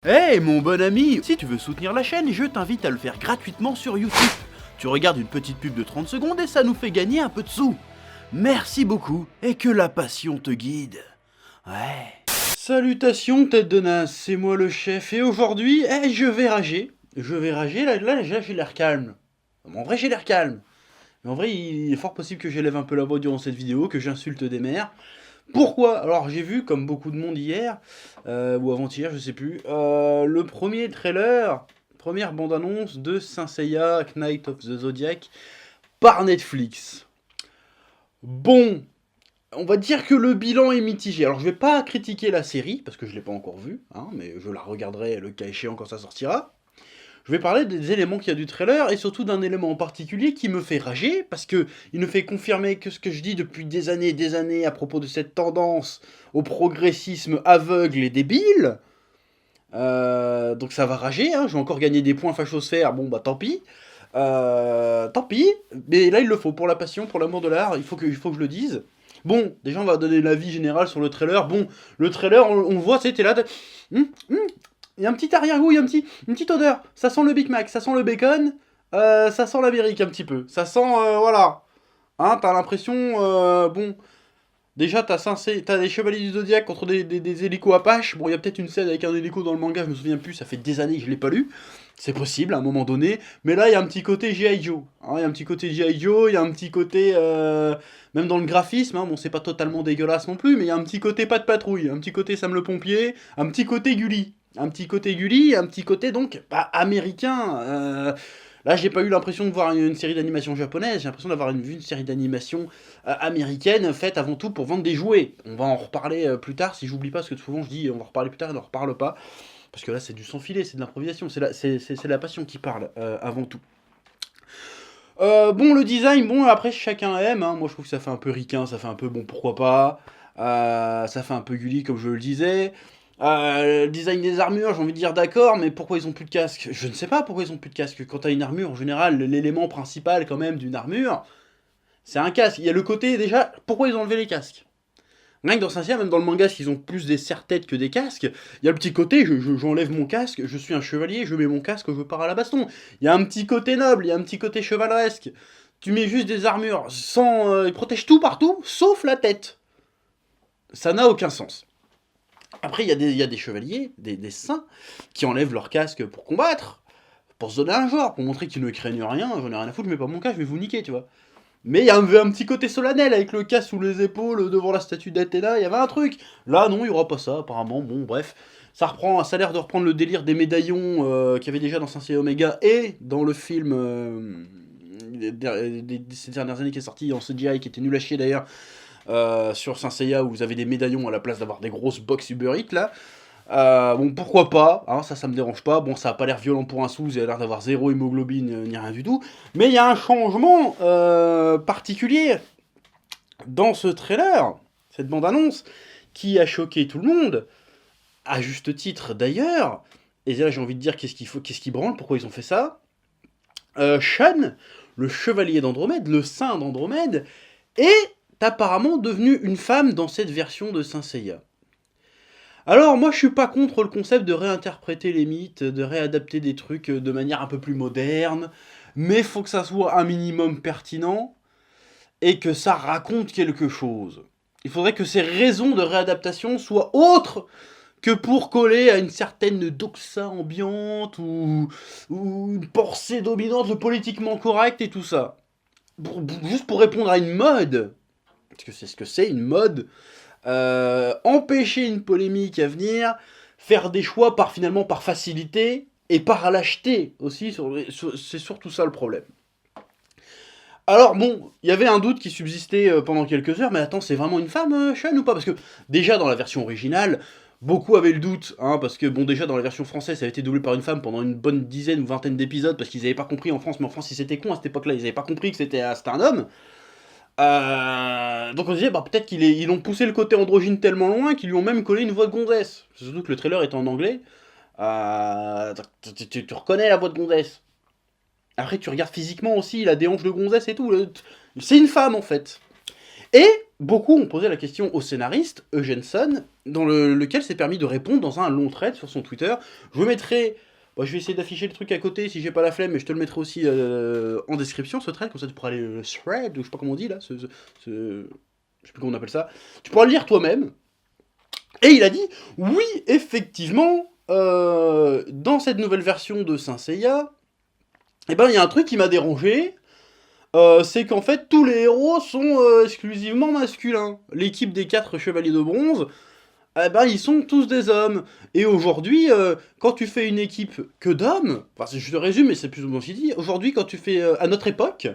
Hey mon bon ami, si tu veux soutenir la chaîne, je t'invite à le faire gratuitement sur YouTube. Tu regardes une petite pub de 30 secondes et ça nous fait gagner un peu de sous. Merci beaucoup et que la passion te guide. Ouais. Salutations tête de naze, c'est moi le chef et aujourd'hui, je vais rager. Là j'ai l'air calme. En vrai j'ai l'air calme. Mais en vrai il est fort possible que j'élève un peu la voix durant cette vidéo, que j'insulte des mères. Pourquoi? Alors j'ai vu, comme beaucoup de monde hier, ou avant-hier, je sais plus, le premier trailer, première bande-annonce de Saint Seiya, Knight of the Zodiac, par Netflix. Bon, on va dire que le bilan est mitigé. Alors je vais pas critiquer la série, parce que je l'ai pas encore vue, hein, mais je la regarderai le cas échéant quand ça sortira. Je vais parler des éléments qu'il y a du trailer, et surtout d'un élément en particulier qui me fait rager, parce que il ne fait confirmer que ce que je dis depuis des années à propos de cette tendance au progressisme aveugle et débile. Donc ça va rager, hein, je vais encore gagner des points fachosphère, bon bah tant pis. Tant pis, mais là il le faut, pour la passion, pour l'amour de l'art, il faut que je le dise. Bon, déjà on va donner l'avis général sur le trailer. Bon, le trailer, on voit, c'était là... Il y a un petit arrière-goût, il y a une petite odeur. Ça sent le Big Mac, ça sent le bacon, ça sent l'Amérique un petit peu. Ça sent, voilà. Hein, t'as l'impression, bon... Déjà, t'as des chevaliers du Zodiac contre des hélicos Apache. Bon, il y a peut-être une scène avec un hélico dans le manga, je me souviens plus, ça fait des années que je l'ai pas lu. C'est possible, à un moment donné. Mais là, il y a un petit côté G.I. Joe. Hein, il y a un petit côté G.I. Joe, il y a un petit côté... même dans le graphisme, hein, bon, c'est pas totalement dégueulasse non plus, mais il y a un petit côté pas de patrouille, un petit côté Sam le Pompier, un petit côté Gulli. Un petit côté Gulli, un petit côté, donc, bah, américain. Là, j'ai pas eu l'impression de voir une série d'animation japonaise, j'ai l'impression d'avoir vu une série d'animation américaine faite avant tout pour vendre des jouets. On va en reparler plus tard, si j'oublie pas, parce que souvent je dis on va en reparler plus tard et on n'en reparle pas. Parce que là, c'est du sans filet, c'est de l'improvisation, c'est la passion qui parle avant tout. Bon, le design, bon, après, chacun aime. Hein. Moi, je trouve que ça fait un peu ricain, ça fait un peu bon, pourquoi pas. Ça fait un peu Gulli, comme je le disais. Le design des armures, j'ai envie de dire d'accord, mais pourquoi ils ont plus de casque? Je ne sais pas pourquoi ils ont plus de casque. Quand t'as une armure, en général, l'élément principal, quand même, d'une armure, c'est un casque. Il y a le côté, déjà, pourquoi ils ont enlevé les casques? Rien que dans Saint Seiya, même dans le manga, ils ont plus des serre-têtes que des casques. Il y a le petit côté, j'enlève mon casque, je suis un chevalier, je mets mon casque, je pars à la baston. Il y a un petit côté noble, il y a un petit côté chevaleresque. Tu mets juste des armures sans... ils protègent tout partout, sauf la tête. Ça n'a aucun sens. Après, il y a des chevaliers, des saints, qui enlèvent leur casque pour combattre, pour se donner un genre, pour montrer qu'ils ne craignent rien, j'en ai rien à foutre, je mets pas mon casque, je vais vous niquer, tu vois. Mais il y avait un petit côté solennel avec le casque sous les épaules devant la statue d'Athéna, il y avait un truc. Là, non, il y aura pas ça, apparemment. Bon, bref. Ça a l'air de reprendre le délire des médaillons qu'il y avait déjà dans Saint Seiya Omega et dans le film ces dernières années qui est sorti en CGI, qui était nul à chier d'ailleurs, sur Saint Seiya, où vous avez des médaillons à la place d'avoir des grosses box Uber Eats, là. Bon, pourquoi pas, hein, ça me dérange pas. Bon, ça a pas l'air violent pour un sous, il a l'air d'avoir zéro hémoglobine ni rien du tout. Mais il y a un changement particulier dans ce trailer, cette bande-annonce, qui a choqué tout le monde, à juste titre d'ailleurs. Et là, j'ai envie de dire qu'est-ce qui branle, pourquoi ils ont fait ça. Shan, le chevalier d'Andromède, le saint d'Andromède, est apparemment devenu une femme dans cette version de Saint Seiya. Alors moi je suis pas contre le concept de réinterpréter les mythes, de réadapter des trucs de manière un peu plus moderne, mais faut que ça soit un minimum pertinent, et que ça raconte quelque chose. Il faudrait que ces raisons de réadaptation soient autres que pour coller à une certaine doxa ambiante, ou une pensée dominante, le politiquement correct et tout ça. Juste pour répondre à une mode, parce que c'est ce que c'est, une mode, empêcher une polémique à venir, faire des choix finalement par facilité et par lâcheté aussi, c'est surtout ça le problème. Alors bon, il y avait un doute qui subsistait pendant quelques heures, mais attends, c'est vraiment une femme, Shan, ou pas? Parce que déjà dans la version originale, beaucoup avaient le doute, hein, parce que bon, déjà dans la version française, ça avait été doublé par une femme pendant une bonne dizaine ou vingtaine d'épisodes, parce qu'ils n'avaient pas compris en France, mais en France ils étaient cons à cette époque-là, ils n'avaient pas compris que c'était un homme. Donc on se disait, bah, peut-être ils l'ont poussé le côté androgyne tellement loin qu'ils lui ont même collé une voix de gonzesse. Surtout que le trailer est en anglais. Tu reconnais la voix de gonzesse. Après, tu regardes physiquement aussi, il a des hanches de gonzesse et tout. C'est une femme en fait. Et beaucoup ont posé la question au scénariste, Eugene Sun, lequel s'est permis de répondre dans un long thread sur son Twitter. Je vous mettrai... Bon, je vais essayer d'afficher le truc à côté si j'ai pas la flemme, mais je te le mettrai aussi en description, ce thread, comme ça tu pourras aller le thread, ou je sais pas comment on dit là, je sais plus comment on appelle ça. Tu pourras le lire toi-même. Et il a dit, oui, effectivement, dans cette nouvelle version de Saint Seiya, eh ben, il y a un truc qui m'a dérangé, c'est qu'en fait, tous les héros sont exclusivement masculins. L'équipe des 4 chevaliers de bronze, eh ben, ils sont tous des hommes. Et aujourd'hui, quand tu fais une équipe que d'hommes, enfin, je te résume, mais c'est plus ou moins ce qu'il dit, aujourd'hui, quand tu fais, à notre époque,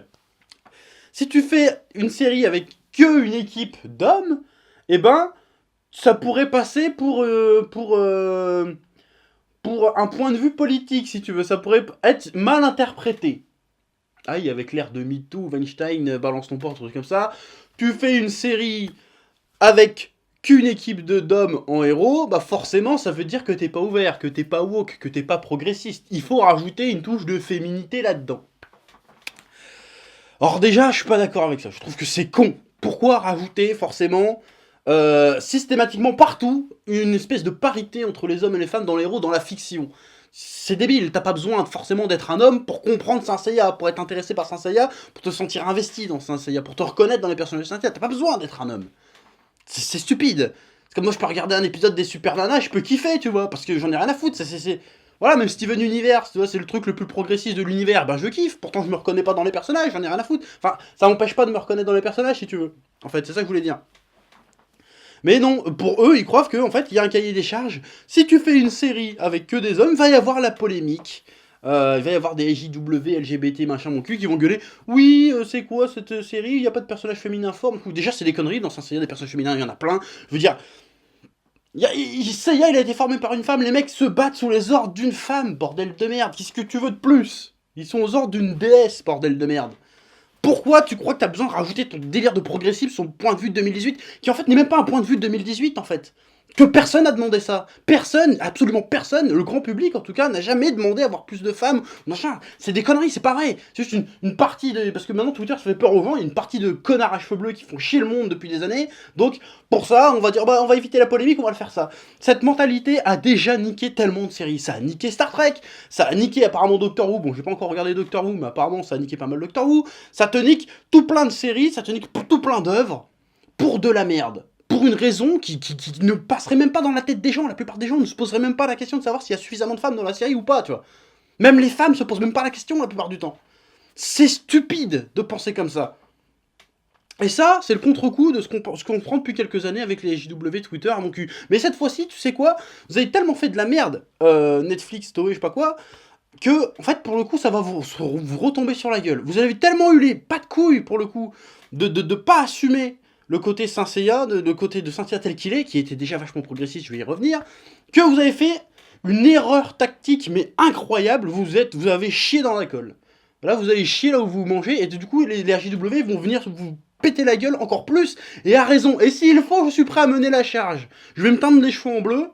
si tu fais une série avec que une équipe d'hommes, eh ben, ça pourrait passer pour un point de vue politique, si tu veux. Ça pourrait être mal interprété. Aïe, avec l'air de MeToo, Weinstein, balance ton porte, un truc comme ça. Tu fais une série avec qu'une équipe d'hommes en héros, bah forcément, ça veut dire que t'es pas ouvert, que t'es pas woke, que t'es pas progressiste. Il faut rajouter une touche de féminité là-dedans. Or déjà, je suis pas d'accord avec ça. Je trouve que c'est con. Pourquoi rajouter forcément systématiquement partout une espèce de parité entre les hommes et les femmes dans les héros, dans la fiction? C'est débile, t'as pas besoin forcément d'être un homme pour comprendre Saint Seiya, pour être intéressé par Saint Seiya, pour te sentir investi dans Saint Seiya, pour te reconnaître dans les personnages de Saint Seiya. T'as pas besoin d'être un homme. C'est stupide. Parce que moi je peux regarder un épisode des Super Nanas, je peux kiffer, tu vois, parce que j'en ai rien à foutre. Voilà, même Steven Universe, tu vois, c'est le truc le plus progressiste de l'univers, ben je kiffe, pourtant je me reconnais pas dans les personnages, j'en ai rien à foutre. Enfin, ça m'empêche pas de me reconnaître dans les personnages si tu veux. En fait, c'est ça que je voulais dire. Mais non, pour eux, ils croient qu'en fait, il y a un cahier des charges. Si tu fais une série avec que des hommes, il va y avoir la polémique. Il va y avoir des JW, LGBT, machin, mon cul, qui vont gueuler. Oui, c'est quoi cette série? Il n'y a pas de personnage féminin fort. Déjà, c'est des conneries. Dans Saint Seiya, des personnages féminins, il y en a plein. Je veux dire, Seiya, il a été formé par une femme. Les mecs se battent sous les ordres d'une femme, bordel de merde. Qu'est-ce que tu veux de plus? Ils sont aux ordres d'une déesse, bordel de merde. Pourquoi tu crois que t'as besoin de rajouter ton délire de progressif sur le point de vue de 2018, qui en fait n'est même pas un point de vue de 2018 en fait? Que personne n'a demandé ça. Personne, absolument personne, le grand public en tout cas, n'a jamais demandé à avoir plus de femmes. Machin, c'est des conneries, c'est pas vrai. C'est juste une partie de... Parce que maintenant Twitter se fait peur aux gens, il y a une partie de connards à cheveux bleus qui font chier le monde depuis des années. Donc pour ça, on va dire, bah on va éviter la polémique, on va le faire ça. Cette mentalité a déjà niqué tellement de séries. Ça a niqué Star Trek, ça a niqué apparemment Doctor Who. Bon, j'ai pas encore regardé Doctor Who, mais apparemment ça a niqué pas mal Doctor Who. Ça te nique tout plein de séries, ça te nique tout plein d'œuvres pour de la merde. Pour une raison qui ne passerait même pas dans la tête des gens. La plupart des gens ne se poseraient même pas la question de savoir s'il y a suffisamment de femmes dans la série ou pas, tu vois. Même les femmes se posent même pas la question la plupart du temps. C'est stupide de penser comme ça. Et ça, c'est le contre-coup de ce qu'on prend depuis quelques années avec les JW Twitter à mon cul. Mais cette fois-ci, tu sais quoi? Vous avez tellement fait de la merde, Netflix, Toei, je sais pas quoi, que, en fait, pour le coup, ça va vous retomber sur la gueule. Vous avez tellement eu les pas de couilles, pour le coup, de pas assumer le côté Saint Seiya, le côté de Saint Seiya tel qu'il est, qui était déjà vachement progressiste, je vais y revenir, que vous avez fait une erreur tactique, mais incroyable, vous avez chié dans la colle. Là, vous allez chier là où vous mangez, et du coup, les RJW vont venir vous péter la gueule encore plus, et à raison. Et s'il faut, je suis prêt à mener la charge. Je vais me teindre les cheveux en bleu,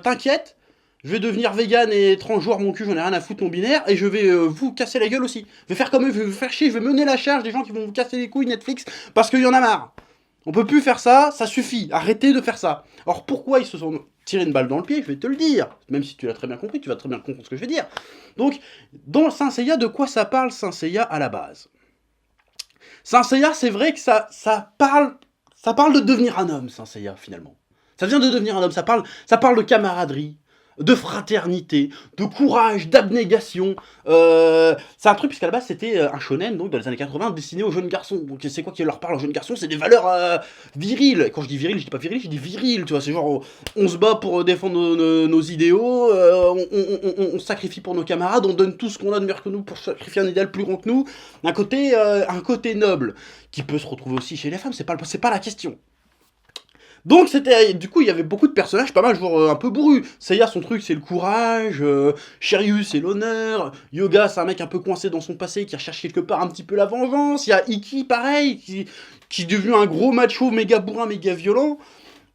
t'inquiète, je vais devenir vegan et transgenre mon cul, j'en ai rien à foutre mon binaire, et je vais vous casser la gueule aussi. Je vais faire comme eux, je vais vous faire chier, je vais mener la charge des gens qui vont vous casser les couilles Netflix, parce qu'il y en a marre. On peut plus faire ça, ça suffit, arrêtez de faire ça. Alors pourquoi ils se sont tirés une balle dans le pied, je vais te le dire. Même si tu l'as très bien compris, tu vas très bien comprendre ce que je vais dire. Donc, dans Saint Seiya, de quoi ça parle Saint Seiya à la base? Saint Seiya, c'est vrai que ça parle de devenir un homme, Saint Seiya, finalement. Ça vient de devenir un homme, ça parle de camaraderie, de fraternité, de courage, d'abnégation. C'est un truc, puisqu'à la base, c'était un shonen, donc dans les années 80, destiné aux jeunes garçons. Donc c'est quoi qui leur parle aux jeunes garçons? C'est des valeurs viriles. Et quand je dis viril, je dis pas viril, je dis viril, tu vois. C'est genre, on se bat pour défendre nos idéaux, on sacrifie pour nos camarades, on donne tout ce qu'on a de meilleur que nous pour sacrifier un idéal plus grand que nous. Un côté noble, qui peut se retrouver aussi chez les femmes, c'est pas la question. Donc du coup il y avait beaucoup de personnages pas mal genre un peu bourrus. Seiya son truc c'est le courage, Shiryu c'est l'honneur, Yoga c'est un mec un peu coincé dans son passé qui recherche quelque part un petit peu la vengeance, il y a Ikki pareil qui est devenu un gros macho méga bourrin méga violent.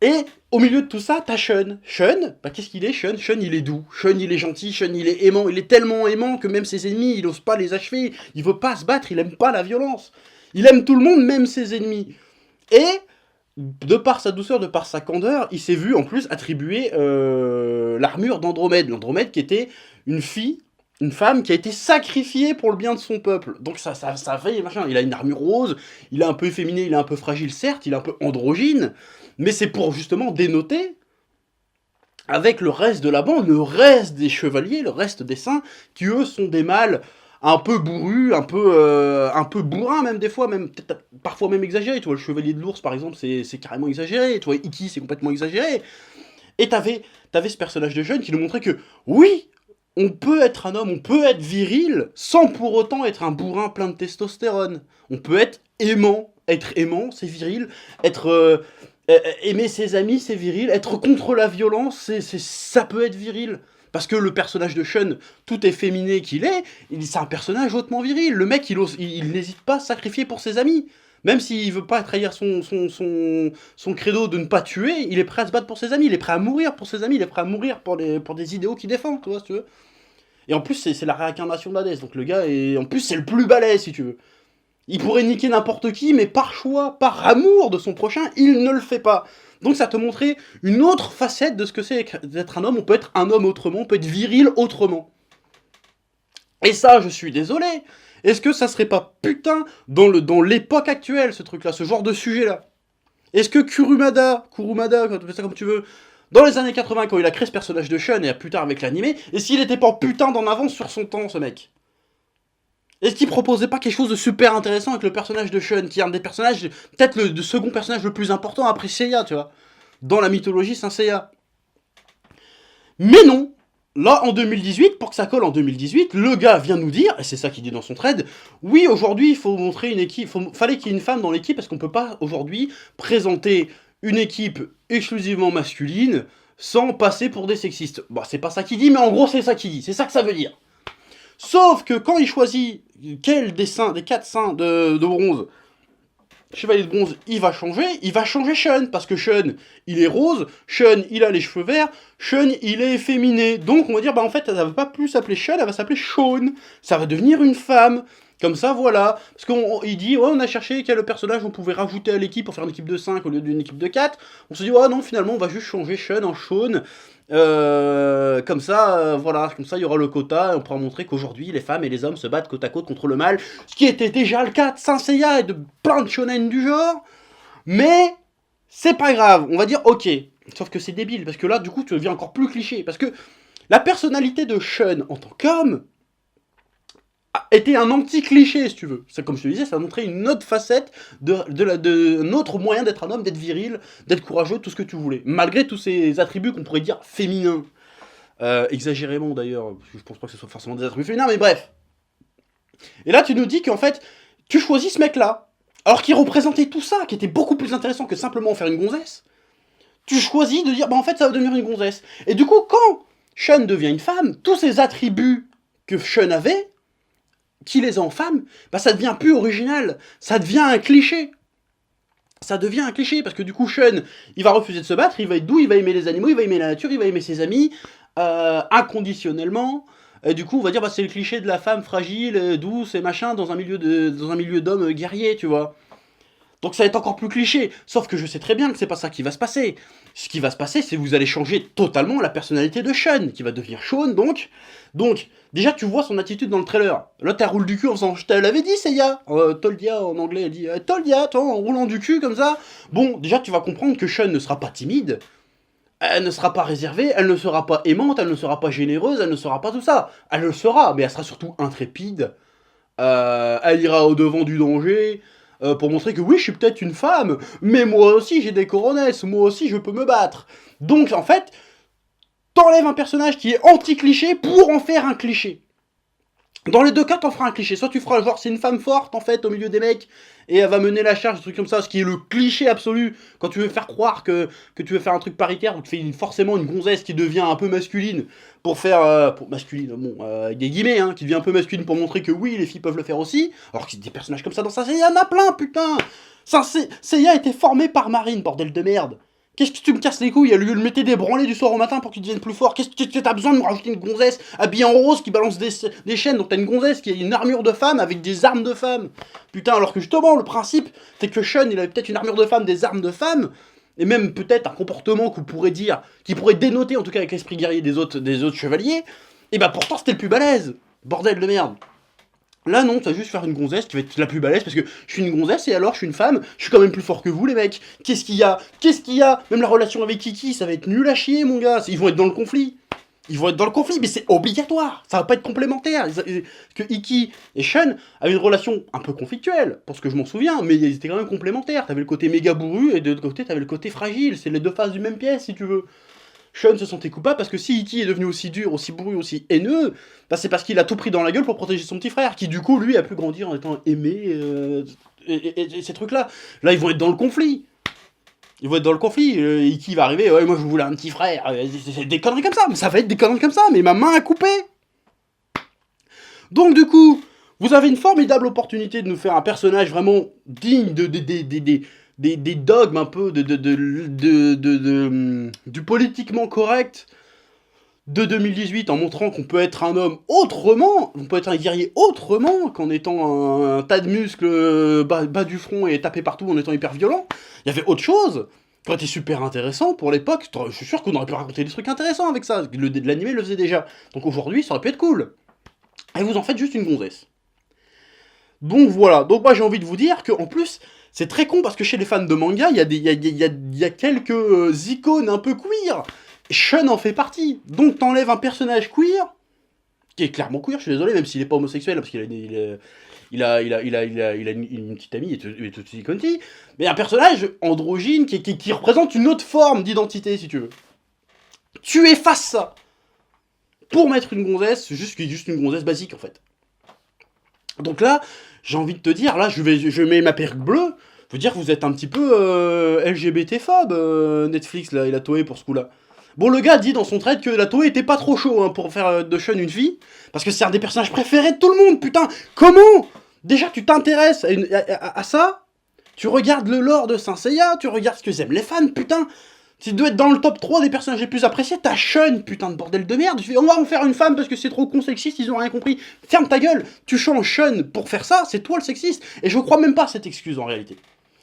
Et au milieu de tout ça, t'as Shun. Shun, bah qu'est-ce qu'il est Shun, il est doux, Shun il est gentil, Shun il est aimant, il est tellement aimant que même ses ennemis, il ose pas les achever, il veut pas se battre, il aime pas la violence. Il aime tout le monde, même ses ennemis. Et, de par sa douceur, de par sa candeur, il s'est vu en plus attribuer l'armure d'Andromède. L'Andromède qui était une fille, une femme qui a été sacrifiée pour le bien de son peuple. Donc ça fait machin. Il a une armure rose, il est un peu efféminé, il est un peu fragile, certes, il est un peu androgyne, mais c'est pour justement dénoter, avec le reste de la bande, le reste des chevaliers, le reste des saints, qui eux sont des mâles un peu bourrus, un peu bourrins même des fois, même peut-être parfois même exagérés. Tu vois, le chevalier de l'ours par exemple, c'est carrément exagéré. Tu vois, Iki c'est complètement exagéré. Et t'avais ce personnage de jeune qui nous montrait que oui, on peut être un homme, on peut être viril sans pour autant être un bourrin plein de testostérone. On peut être aimant, c'est viril, aimer ses amis, c'est viril, être contre la violence, ça peut être viril. Parce que le personnage de Sean, tout efféminé qu'il est, c'est un personnage hautement viril. Le mec, il n'hésite pas à se sacrifier pour ses amis. Même s'il veut pas trahir son credo de ne pas tuer, il est prêt à se battre pour ses amis, il est prêt à mourir pour ses amis, il est prêt à mourir pour des idéaux qu'il défend, tu vois, si tu veux. Et en plus, c'est la réincarnation d'Hadès, donc le gars, en plus, c'est le plus balèze, si tu veux. Il pourrait niquer n'importe qui, mais par choix, par amour de son prochain, il ne le fait pas. Donc ça te montrait une autre facette de ce que c'est d'être un homme. On peut être un homme autrement, on peut être viril autrement. Et ça, je suis désolé. Est-ce que ça serait pas putain dans l'époque actuelle, ce truc-là, ce genre de sujet-là? Est-ce que Kurumada, quand tu fais ça comme tu veux, dans les années 80, quand il a créé ce personnage de Sean, et plus tard avec l'animé, est-ce qu'il était pas putain d'en avance sur son temps, ce mec? Est-ce qu'il proposait pas quelque chose de super intéressant avec le personnage de Sean, qui est un des personnages, peut-être le second personnage le plus important après Seiya, tu vois, dans la mythologie Saint Seiya. Mais non. Là, en 2018, pour que ça colle en 2018, le gars vient nous dire, et c'est ça qu'il dit dans son thread, oui, aujourd'hui, il faut montrer une équipe, fallait qu'il y ait une femme dans l'équipe, parce qu'on peut pas, aujourd'hui, présenter une équipe exclusivement masculine sans passer pour des sexistes. Bah, c'est pas ça qu'il dit, mais en gros, c'est ça qu'il dit, c'est ça que ça veut dire. Sauf que quand il choisit quel des 4 saints de bronze, chevalier de bronze, il va changer Sean, parce que Sean, il est rose, Sean, il a les cheveux verts, Sean, il est efféminé. Donc on va dire, bah en fait, elle va pas plus s'appeler Sean, elle va s'appeler Sean. Ça va devenir une femme. Comme ça, voilà. Parce qu'il dit, ouais, on a cherché quel personnage on pouvait rajouter à l'équipe pour faire une équipe de 5 au lieu d'une équipe de 4. On se dit, ouais, non, finalement, on va juste changer Sean en Sean. Comme ça, voilà, comme ça il y aura le quota et on pourra montrer qu'aujourd'hui les femmes et les hommes se battent côte à côte contre le mal, ce qui était déjà le cas de Saint Seiya et de plein de shonen du genre, mais c'est pas grave, on va dire ok, sauf que c'est débile, parce que là du coup tu deviens encore plus cliché, parce que la personnalité de Sean en tant qu'homme était un anti-cliché, si tu veux. C'est comme je te disais, ça montrait une autre facette d'un autre moyen d'être un homme, d'être viril, d'être courageux, tout ce que tu voulais. Malgré tous ces attributs qu'on pourrait dire féminins. Exagérément d'ailleurs, je pense pas que ce soit forcément des attributs féminins, mais bref. Et là, tu nous dis qu'en fait, tu choisis ce mec-là, alors qu'il représentait tout ça, qui était beaucoup plus intéressant que simplement faire une gonzesse. Tu choisis de dire, bah en fait, ça va devenir une gonzesse. Et du coup, quand Sean devient une femme, tous ces attributs que Sean avait, qui les a en femme, bah ça devient plus original, ça devient un cliché. Ça devient un cliché, parce que du coup, Sean, il va refuser de se battre, il va être doux, il va aimer les animaux, il va aimer la nature, il va aimer ses amis, inconditionnellement. Et du coup, on va dire, bah c'est le cliché de la femme fragile, douce et machin, dans un milieu d'hommes guerriers, tu vois. Donc ça va être encore plus cliché, sauf que je sais très bien que c'est pas ça qui va se passer. Ce qui va se passer, c'est que vous allez changer totalement la personnalité de Sean, qui va devenir Sean, donc... Donc, déjà, tu vois son attitude dans le trailer. Là, t'as roule du cul en faisant « Je te l'avais dit, Seiya !» Toldia, en anglais, elle dit « Toldia, toi, en roulant du cul, comme ça. » Bon, déjà, tu vas comprendre que Sean ne sera pas timide, elle ne sera pas réservée, elle ne sera pas aimante, elle ne sera pas généreuse, elle ne sera pas tout ça. Elle le sera, mais elle sera surtout intrépide. Elle ira au-devant du danger... pour montrer que oui, je suis peut-être une femme, mais moi aussi j'ai des coronesses, moi aussi je peux me battre. Donc en fait, t'enlèves un personnage qui est anti-cliché pour en faire un cliché. Dans les deux cas, t'en feras un cliché. Soit tu feras genre c'est une femme forte en fait au milieu des mecs et elle va mener la charge, des trucs comme ça, ce qui est le cliché absolu quand tu veux faire croire que tu veux faire un truc paritaire où tu fais forcément une gonzesse qui devient un peu masculine pour faire masculine, bon, avec des guillemets, hein, qui devient un peu masculine pour montrer que oui, les filles peuvent le faire aussi. Alors qu'il y a des personnages comme ça dans Saint Seiya, il y en a plein, putain. Seiya a été formé par Marine, bordel de merde. Qu'est-ce que tu me casses les couilles? Elle lui mettait des branlées du soir au matin pour qu'il devienne plus fort. Qu'est-ce que t'as besoin de me rajouter une gonzesse habillée en rose qui balance des chaînes? Donc t'as une gonzesse qui a une armure de femme avec des armes de femme. Putain, alors que justement, le principe, c'est que Sean, il avait peut-être une armure de femme, des armes de femme, et même peut-être un comportement qu'on pourrait dire, qui pourrait dénoter en tout cas avec l'esprit guerrier des autres chevaliers, et bah pourtant c'était le plus balèze. Bordel de merde. Là non, tu vas juste faire une gonzesse qui va être la plus balèze parce que je suis une gonzesse et alors je suis une femme, je suis quand même plus fort que vous les mecs. Qu'est-ce qu'il y a? Qu'est-ce qu'il y a? Même la relation avec Kiki, ça va être nul à chier mon gars, ils vont être dans le conflit. Ils vont être dans le conflit, mais c'est obligatoire, ça va pas être complémentaire. Que Iki et Sean avaient une relation un peu conflictuelle, pour ce que je m'en souviens, mais ils étaient quand même complémentaires. T'avais le côté méga bourru et de l'autre côté t'avais le côté fragile, c'est les deux faces du même pièce si tu veux. Sean se sentait coupable parce que si Iki est devenu aussi dur, aussi bourru, aussi haineux, bah c'est parce qu'il a tout pris dans la gueule pour protéger son petit frère, qui du coup, lui, a pu grandir en étant aimé, et ces trucs-là. Là, ils vont être dans le conflit. Ils vont être dans le conflit. Iki va arriver, ouais, moi je voulais un petit frère. C'est des conneries comme ça, mais ça va être des conneries comme ça, mais ma main a coupé. Donc du coup, vous avez une formidable opportunité de nous faire un personnage vraiment digne des dogmes un peu du politiquement correct de 2018 en montrant qu'on peut être un homme autrement, on peut être un guerrier autrement qu'en étant un tas de muscles bas du front et tapé partout en étant hyper violent. Il y avait autre chose qui aurait été super intéressant pour l'époque. Je suis sûr qu'on aurait pu raconter des trucs intéressants avec ça. L'animé le faisait déjà. Donc aujourd'hui, ça aurait pu être cool. Et vous en faites juste une gonzesse. Donc voilà, donc moi j'ai envie de vous dire qu'en plus, c'est très con parce que chez les fans de manga, il y a quelques icônes un peu queer. Sean en fait partie. Donc t'enlèves un personnage queer, qui est clairement queer, je suis désolé, même s'il est pas homosexuel, parce qu'il a une petite amie et tout ce conti, mais un personnage androgyne qui représente une autre forme d'identité, si tu veux. Tu effaces ça pour mettre une gonzesse, juste une gonzesse basique en fait. Donc là, j'ai envie de te dire, là, je mets ma perruque bleue, je veux dire que vous êtes un petit peu LGBT-phobe, Netflix, là, et la Toei pour ce coup-là. Bon, le gars dit dans son trade que la Toei était pas trop chaud hein, pour faire de Sean une fille, parce que c'est un des personnages préférés de tout le monde, putain. Comment? Déjà, tu t'intéresses à ça, tu regardes le lore de Saint Seiya, tu regardes ce que aiment les fans, putain. Tu dois être dans le top 3 des personnages les plus appréciés, t'as Sean, putain de bordel de merde. Tu fais, on va en faire une femme parce que c'est trop con sexiste, ils ont rien compris. Ferme ta gueule, tu changes Sean pour faire ça, c'est toi le sexiste. Et je crois même pas à cette excuse en réalité.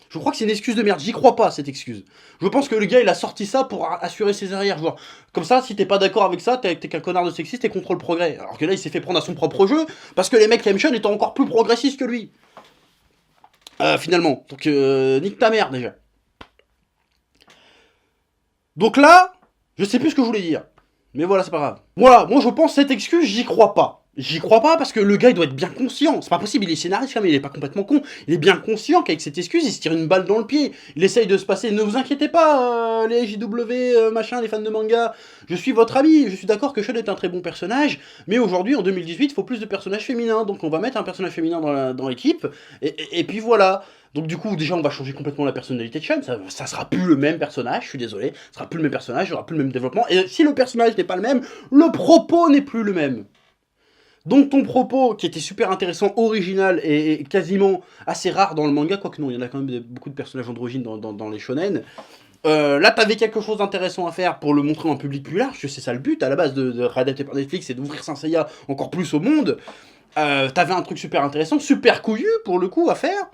Je crois que c'est une excuse de merde, j'y crois pas à cette excuse. Je pense que le gars il a sorti ça pour assurer ses arrières, genre. Comme ça, si t'es pas d'accord avec ça, t'es qu'un connard de sexiste et contre le progrès. Alors que là il s'est fait prendre à son propre jeu, parce que les mecs qui aiment Sean étaient encore plus progressistes que lui. Finalement. Donc nique ta mère déjà. Donc là, je sais plus ce que je voulais dire. Mais voilà, c'est pas grave. Voilà, moi je pense cette excuse, j'y crois pas. J'y crois pas parce que le gars il doit être bien conscient. C'est pas possible, il est scénariste mais il est pas complètement con. Il est bien conscient qu'avec cette excuse, il se tire une balle dans le pied. Il essaye de se passer. Ne vous inquiétez pas, les JW, machin, les fans de manga. Je suis votre ami. Je suis d'accord que Sean est un très bon personnage. Mais aujourd'hui, en 2018, il faut plus de personnages féminins. Donc on va mettre un personnage féminin dans l'équipe. Et puis voilà. Donc du coup, déjà, on va changer complètement la personnalité de Sean, ça sera plus le même personnage, je suis désolé, ça sera plus le même personnage, il n'y aura plus le même développement, et si le personnage n'est pas le même, le propos n'est plus le même. Donc ton propos, qui était super intéressant, original, et quasiment assez rare dans le manga, quoique non, il y en a quand même beaucoup de personnages androgynes dans les shonen, là t'avais quelque chose d'intéressant à faire pour le montrer en public plus large, c'est ça le but, à la base de réadapter par Netflix, c'est d'ouvrir Saint Seiya encore plus au monde, t'avais un truc super intéressant, super couillu pour le coup à faire,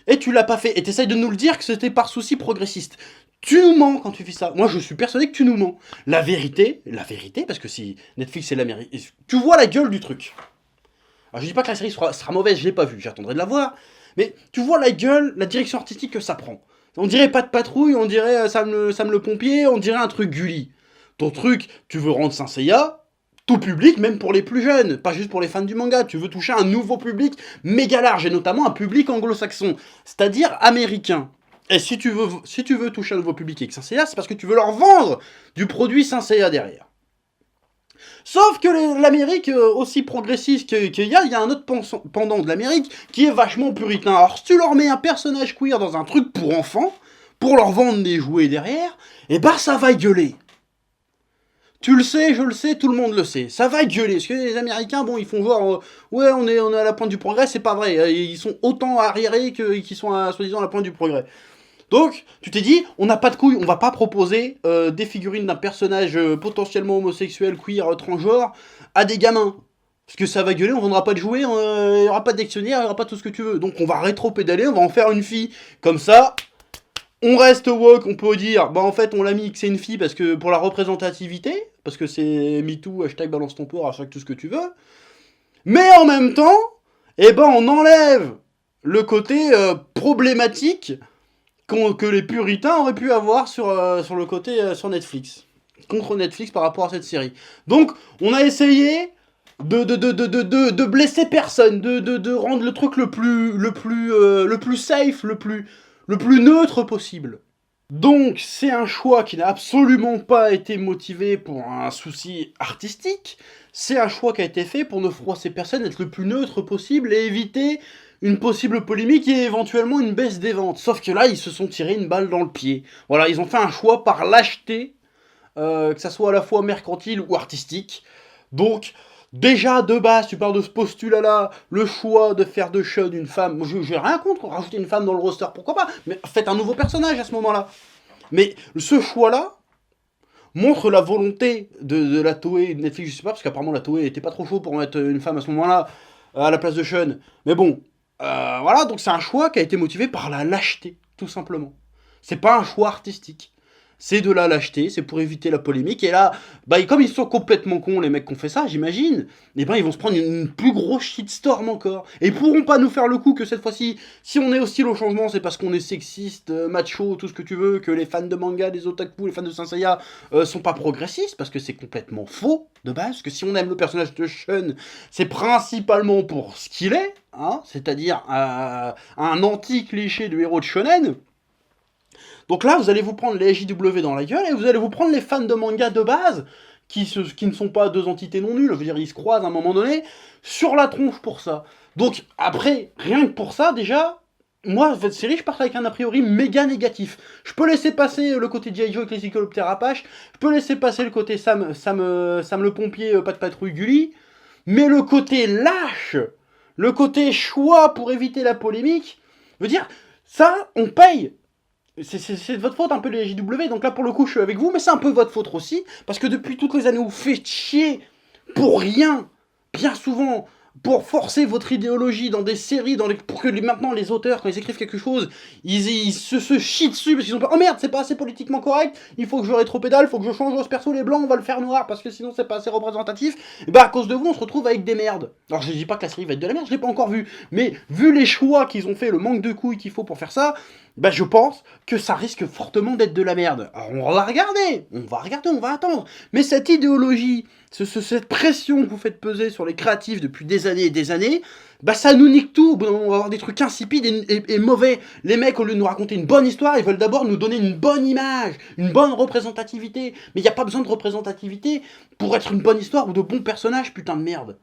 et tu l'as pas fait, et t'essayes de nous le dire que c'était par souci progressiste. Tu nous mens quand tu fais ça. Moi, je suis persuadé que tu nous mens. La vérité, parce que si Netflix est l'Amérique, tu vois la gueule du truc. Alors, je dis pas que la série sera mauvaise, je l'ai pas vue, j'attendrai de la voir, mais tu vois la gueule, la direction artistique que ça prend. On dirait pas de patrouille, on dirait Sam le pompier, on dirait un truc Gulli. Ton truc, tu veux rendre Saint Seiya tout public, même pour les plus jeunes, pas juste pour les fans du manga. Tu veux toucher un nouveau public méga large, et notamment un public anglo-saxon, c'est-à-dire américain. Et si tu veux toucher un nouveau public avec Saint Seiya, c'est parce que tu veux leur vendre du produit Saint Seiya derrière. Sauf que l'Amérique, aussi progressiste qu'il y a un autre pendant de l'Amérique qui est vachement puritain. Alors si tu leur mets un personnage queer dans un truc pour enfants, pour leur vendre des jouets derrière, et bah ça va gueuler. Tu le sais, je le sais, tout le monde le sait. Ça va gueuler. Parce que les Américains, bon, ils font genre, ouais, on est à la pointe du progrès, c'est pas vrai. Ils sont autant arriérés qu'ils sont soi-disant à la pointe du progrès. Donc, tu t'es dit, on n'a pas de couilles, on va pas proposer des figurines d'un personnage potentiellement homosexuel, queer, transgenre, à des gamins. Parce que ça va gueuler, on vendra pas de jouets, il y aura pas de dictionnaire, il y aura pas tout ce que tu veux. Donc on va rétro-pédaler, on va en faire une fille. Comme ça, on reste woke, on peut dire, bah en fait on l'a mis que c'est une fille parce que pour la représentativité, parce que c'est MeToo, hashtag balance ton port, hashtag tout ce que tu veux. Mais en même temps, eh ben on enlève le côté problématique que les puritains auraient pu avoir sur le côté sur Netflix. Contre Netflix par rapport à cette série. Donc on a essayé de blesser personne, de rendre le truc le plus safe, le plus neutre possible. Donc c'est un choix qui n'a absolument pas été motivé pour un souci artistique, c'est un choix qui a été fait pour ne froisser personne, être le plus neutre possible et éviter une possible polémique et éventuellement une baisse des ventes. Sauf que là, ils se sont tirés une balle dans le pied. Voilà, ils ont fait un choix par lâcheté, que ça soit à la fois mercantile ou artistique. Donc, déjà, de base, tu parles de ce postulat-là, le choix de faire de Sean une femme. J'ai rien contre rajouter une femme dans le roster, pourquoi pas, mais faites un nouveau personnage à ce moment-là. Mais ce choix-là montre la volonté de la Toei, de Netflix, je sais pas, parce qu'apparemment la Toei était pas trop chaud pour mettre une femme à ce moment-là, à la place de Sean. Mais bon, voilà, donc c'est un choix qui a été motivé par la lâcheté, tout simplement. C'est pas un choix artistique. C'est de la lâcheté, c'est pour éviter la polémique. Et là, bah, comme ils sont complètement cons, les mecs qui ont fait ça, j'imagine, et ben ils vont se prendre une plus grosse shitstorm encore. Et ils pourront pas nous faire le coup que cette fois-ci, si on est hostile au changement, c'est parce qu'on est sexiste, macho, tout ce que tu veux, que les fans de manga, les otaku, les fans de Saint Seiya sont pas progressistes, parce que c'est complètement faux, de base. Parce que si on aime le personnage de Shun, c'est principalement pour ce qu'il est, hein, c'est-à-dire un anti-cliché de héros de shonen. Donc là, vous allez vous prendre les JW dans la gueule et vous allez vous prendre les fans de manga de base, qui ne sont pas deux entités non nulles, je veux dire, ils se croisent à un moment donné, sur la tronche pour ça. Donc après, rien que pour ça, déjà, moi, cette série, je pars avec un a priori méga négatif. Je peux laisser passer le côté G.I. Joe avec les hélicoptères Apache, je peux laisser passer le côté Sam le pompier, pas de patrouille Gulli, mais le côté lâche, le côté choix pour éviter la polémique, je veux dire, ça, on paye. C'est de votre faute un peu les JW, donc là pour le coup je suis avec vous, mais c'est un peu votre faute aussi, parce que depuis toutes les années vous faites chier pour rien, bien souvent, pour forcer votre idéologie dans des séries, pour que maintenant les auteurs, quand ils écrivent quelque chose, ils se chient dessus, parce qu'ils ont peur, oh merde, c'est pas assez politiquement correct, il faut que je rétropédale, il faut que je change ce perso, les blancs on va le faire noir, parce que sinon c'est pas assez représentatif, et bah à cause de vous on se retrouve avec des merdes. Alors je dis pas que la série va être de la merde, je l'ai pas encore vue, mais vu les choix qu'ils ont fait, le manque de couilles qu'il faut pour faire ça, bah je pense que ça risque fortement d'être de la merde. Alors on va regarder, on va attendre. Mais cette idéologie, cette pression que vous faites peser sur les créatifs depuis des années et des années, bah ça nous nique tout. Au bout d'un moment, on va avoir des trucs insipides et mauvais. Les mecs, au lieu de nous raconter une bonne histoire, ils veulent d'abord nous donner une bonne image, une bonne représentativité. Mais il n'y a pas besoin de représentativité pour être une bonne histoire ou de bons personnages, putain de merde.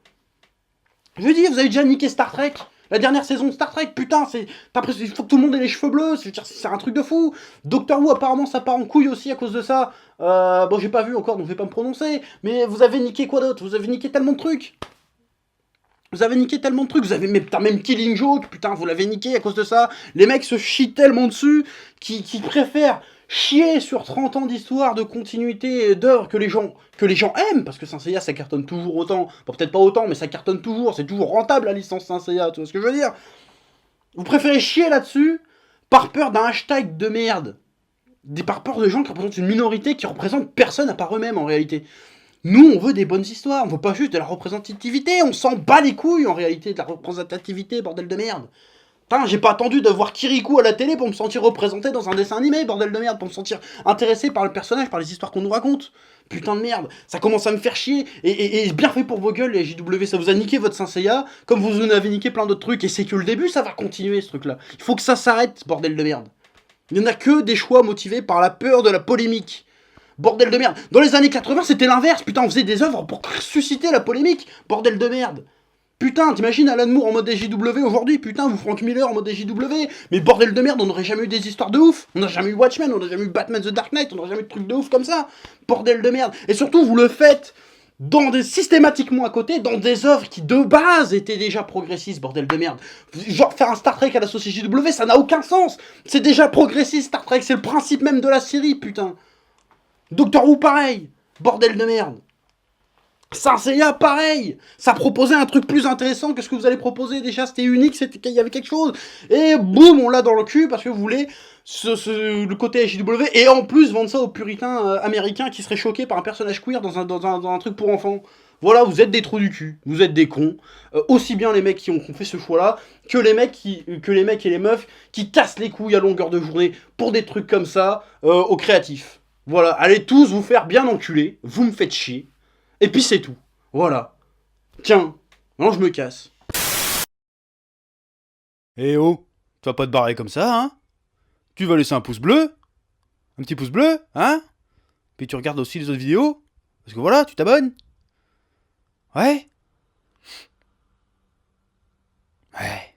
Je veux dire, vous avez déjà niqué Star Trek. La dernière saison de Star Trek, putain, il faut que tout le monde ait les cheveux bleus, c'est un truc de fou. Doctor Who, apparemment, ça part en couille aussi à cause de ça. Bon, j'ai pas vu encore, donc je vais pas me prononcer. Mais vous avez niqué quoi d'autre? Vous avez niqué tellement de trucs. Vous avez même Killing Joke, putain, vous l'avez niqué à cause de ça. Les mecs se chient tellement dessus qu'ils préfèrent chier sur 30 ans d'histoire, de continuité d'œuvre que les gens aiment, parce que Saint Seiya ça cartonne toujours autant, bon, peut-être pas autant, mais ça cartonne toujours, c'est toujours rentable la licence Saint Seiya, tu vois ce que je veux dire? Vous préférez chier là-dessus par peur d'un hashtag de merde, par peur de gens qui représentent une minorité qui représentent personne à part eux-mêmes en réalité. Nous, on veut des bonnes histoires, on veut pas juste de la représentativité, on s'en bat les couilles en réalité de la représentativité, bordel de merde. Putain, j'ai pas attendu de voir Kirikou à la télé pour me sentir représenté dans un dessin animé, bordel de merde, pour me sentir intéressé par le personnage, par les histoires qu'on nous raconte. Putain de merde, ça commence à me faire chier, et bien fait pour vos gueules les JW, ça vous a niqué votre Saint Seiya, comme vous en avez niqué plein d'autres trucs, et c'est que le début, ça va continuer ce truc-là. Il faut que ça s'arrête, bordel de merde. Il n'y en a que des choix motivés par la peur de la polémique. Bordel de merde. Dans les années 80, c'était l'inverse, putain, on faisait des œuvres pour susciter la polémique, bordel de merde. Putain, t'imagines Alan Moore en mode JW aujourd'hui, putain, vous Frank Miller en mode JW, mais bordel de merde, on n'aurait jamais eu des histoires de ouf, on n'a jamais eu Watchmen, on n'a jamais eu Batman The Dark Knight, on n'aurait jamais eu de trucs de ouf comme ça, bordel de merde, et surtout vous le faites systématiquement à côté, dans des œuvres qui de base étaient déjà progressistes, bordel de merde. Genre faire un Star Trek à la saucisse JW, ça n'a aucun sens. C'est déjà progressiste Star Trek, c'est le principe même de la série, putain. Doctor Who pareil, bordel de merde. Saint Seiya, pareil. Ça proposait un truc plus intéressant que ce que vous allez proposer. Déjà, c'était unique, il y avait quelque chose. Et boum, on l'a dans le cul parce que vous voulez le côté JW. Et en plus, vendre ça aux puritains américains qui seraient choqués par un personnage queer dans un truc pour enfants. Voilà, vous êtes des trous du cul. Vous êtes des cons. Aussi bien les mecs qui ont fait ce choix-là que les mecs et les meufs qui cassent les couilles à longueur de journée pour des trucs comme ça aux créatifs. Voilà, allez tous vous faire bien enculer. Vous me faites chier. Et puis c'est tout. Voilà. Tiens, maintenant je me casse. Eh oh, tu vas pas te barrer comme ça, hein? Tu vas laisser un pouce bleu? Un petit pouce bleu, hein? Puis tu regardes aussi les autres vidéos? Parce que voilà, tu t'abonnes? Ouais? Ouais.